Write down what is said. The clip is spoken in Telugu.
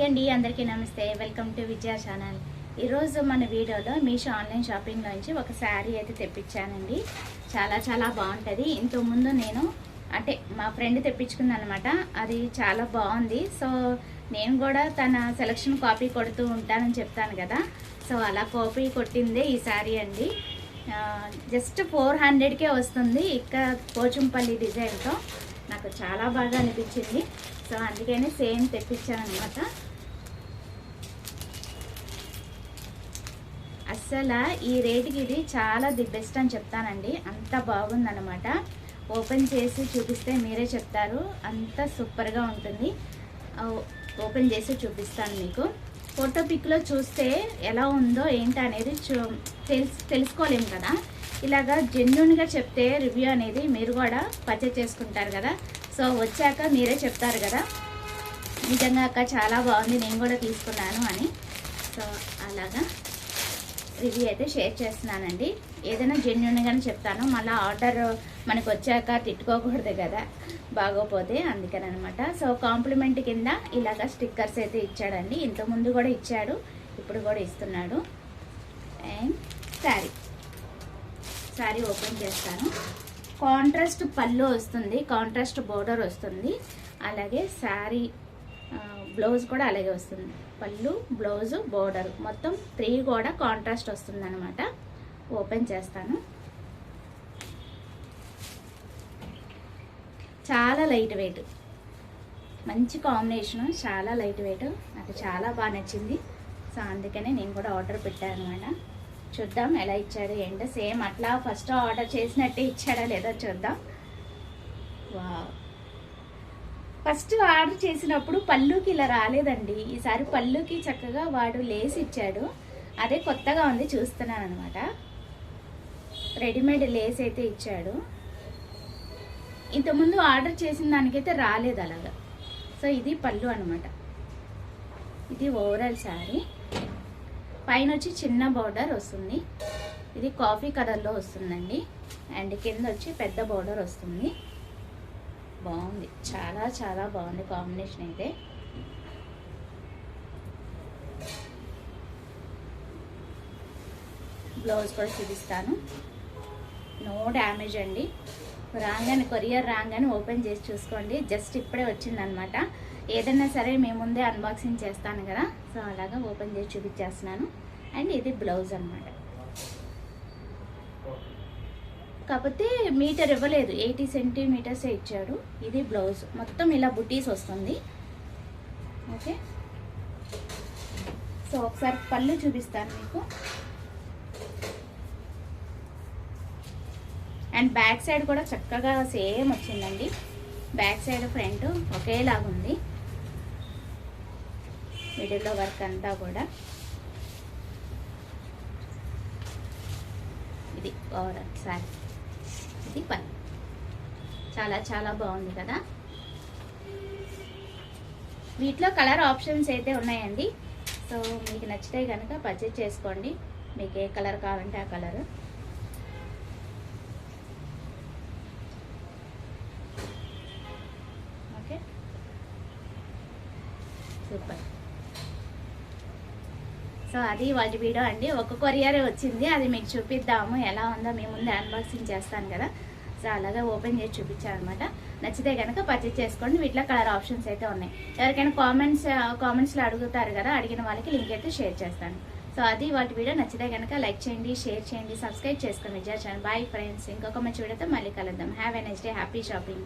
అండి, అందరికీ నమస్తే. Welcome to Vijaya channel. ఈరోజు మన వీడియోలో మీషో ఆన్లైన్ షాపింగ్ నుంచి ఒక శారీ అయితే తెప్పించానండి. చాలా చాలా బాగుంటుంది. ఇంతకుముందు నేను మా ఫ్రెండ్ తెప్పించుకుందనమాట. అది చాలా బాగుంది. సో నేను కూడా తన సెలక్షన్ కాపీ కొడుతూ ఉంటానని చెప్తాను కదా. సో అలా కాపీ కొట్టిందే ఈ శారీ అండి. జస్ట్ 400కే వస్తుంది. ఇక్కడ పోచంపల్లి డిజైన్తో నాకు చాలా బాగా అనిపించింది. సో అందుకనే సేమ్ తెప్పించాను అనమాట. అస్సలు ఈ రేటుకి ఇది చాలా ది బెస్ట్ అని చెప్తానండి. అంత బాగుందన్నమాట. ఓపెన్ చేసి చూపిస్తే మీరే చెప్తారు, అంత సూపర్గా ఉంటుంది. ఓపెన్ చేసి చూపిస్తాను మీకు. ఫోటో పిక్లో చూస్తే ఎలా ఉందో ఏంటి అనేది తెలుసుకోలేము కదా. ఇలాగా జెన్యూన్గా చెప్తే రివ్యూ అనేది మీరు కూడా పర్చేజ్ చేసుకుంటారు కదా. సో వచ్చాక మీరే చెప్తారు కదా, నిజంగా అక్క చాలా బాగుంది, నేను కూడా తీసుకున్నాను అని. సో అలాగా రివ్యూ అయితే షేర్ చేస్తున్నానండి. ఏదైనా జెన్యూన్గానే చెప్తాను. మళ్ళీ ఆర్డర్ మనకు వచ్చాక తిట్టుకోకూడదు కదా బాగోపోతే, అందుకని అనమాట. సో కాంప్లిమెంట్ కింద ఇలాగా స్టిక్కర్స్ అయితే ఇచ్చాడండి. ఇంతకుముందు కూడా ఇచ్చాడు, ఇప్పుడు కూడా ఇస్తున్నాడు. అండ్ శారీ ఓపెన్ చేస్తాను. కాంట్రాస్ట్ పళ్ళు వస్తుంది, కాంట్రాస్ట్ బోర్డర్ వస్తుంది. అలాగే శారీ బ్లౌజ్ కూడా అలాగే వస్తుంది. పళ్ళు, బ్లౌజు, బోర్డర్ మొత్తం 3 కూడా కాంట్రాస్ట్ వస్తుంది అనమాట. ఓపెన్ చేస్తాను. చాలా లైట్ వెయిట్, మంచి కాంబినేషను, చాలా లైట్ వెయిట్. నాకు చాలా బాగా నచ్చింది. సో అందుకనే నేను కూడా ఆర్డర్ పెట్టాను అనమాట. చూద్దాం ఎలా ఇచ్చాడు ఏంటో. సేమ్ అట్లా ఫస్ట్ ఆర్డర్ చేసినట్టే ఇచ్చాడా లేదా చూద్దాం. వావ్, ఫస్ట్ ఆర్డర్ చేసినప్పుడు పళ్ళుకి ఇలా రాలేదండి. ఈసారి పళ్ళుకి చక్కగా వాడు లేస్ ఇచ్చాడు. అదే కొత్తగా ఉంది, చూస్తున్నాను అనమాట. రెడీమేడ్ లేస్ అయితే ఇచ్చాడు. ఇంతకుముందు ఆర్డర్ చేసిన దానికైతే రాలేదు అలాగా. సో ఇది పళ్ళు అనమాట. ఇది ఓవరాల్ శారీ. పైన వచ్చి చిన్న బోర్డర్ వస్తుంది. ఇది కాఫీ కలర్లో వస్తుందండి. అండ్ కింద వచ్చి పెద్ద బోర్డర్ వస్తుంది. బాగుంది, చాలా చాలా బాగుంది కాంబినేషన్ అయితే. బ్లౌజ్ కూడా చూపిస్తాను. నో డ్యామేజ్ అండి. రాగానే కొరియర్ రాగానే ఓపెన్ చేసి చూసుకోండి. జస్ట్ ఇప్పుడే వచ్చిందనమాట. ఏదైనా సరే మేము ముందే అన్బాక్సింగ్ చేస్తాను కదా. సో అలాగా ఓపెన్ చేసి చూపించేస్తున్నాను. అండ్ ఇది బ్లౌజ్ అనమాట. కాకపోతే మీటర్ ఇవ్వలేదు, 80 సెంటీమీటర్సే ఇచ్చాడు. ఇది బ్లౌజ్ మొత్తం ఇలా బుటీస్ వస్తుంది. ఓకే, సో ఒకసారి పళ్ళు చూపిస్తాను మీకు. అండ్ బ్యాక్ సైడ్ కూడా చక్కగా సేమ్ వచ్చిందండి. బ్యాక్ సైడ్ ఫ్రంట్ ఒకేలాగుంది. మిడిల్లో వర్క్ అంతా కూడా. ఇది ఓవరాల్ శారీ. ఇది పని చాలా చాలా బాగుంది కదా. వీటిలో కలర్ ఆప్షన్స్ అయితే ఉన్నాయండి. సో మీకు నచ్చితే కనుక పర్చేజ్ చేసుకోండి. మీకు ఏ కలర్ కావాలంటే ఆ కలర్. Okay, super. సో అది వాటి వీడియో అండి. ఒక కొరియరే వచ్చింది, అది మీకు చూపిద్దాము ఎలా ఉందో. మీ ముందే అన్బాక్సింగ్ చేస్తాను కదా. సో అలాగే ఓపెన్ చేసి చూపించాను అనమాట. నచ్చితే కనుక పర్చేజ్ చేసుకోండి. వీటిలో కలర్ ఆప్షన్స్ అయితే ఉన్నాయి. ఎవరికైనా కామెంట్స్లో అడుగుతారు కదా, అడిగిన వాళ్ళకి లింక్ అయితే షేర్ చేస్తాను. సో అది వాటి వీడియో. నచ్చితే కనుక లైక్ చేయండి, షేర్ చేయండి, సబ్స్క్రైబ్ చేసుకోండి విజయ ఛానల్. బాయ్ ఫ్రెండ్స్, ఇంకొక మంచి వీడియోతో మళ్ళీ కలుద్దాం. Have a nice day, happy shopping.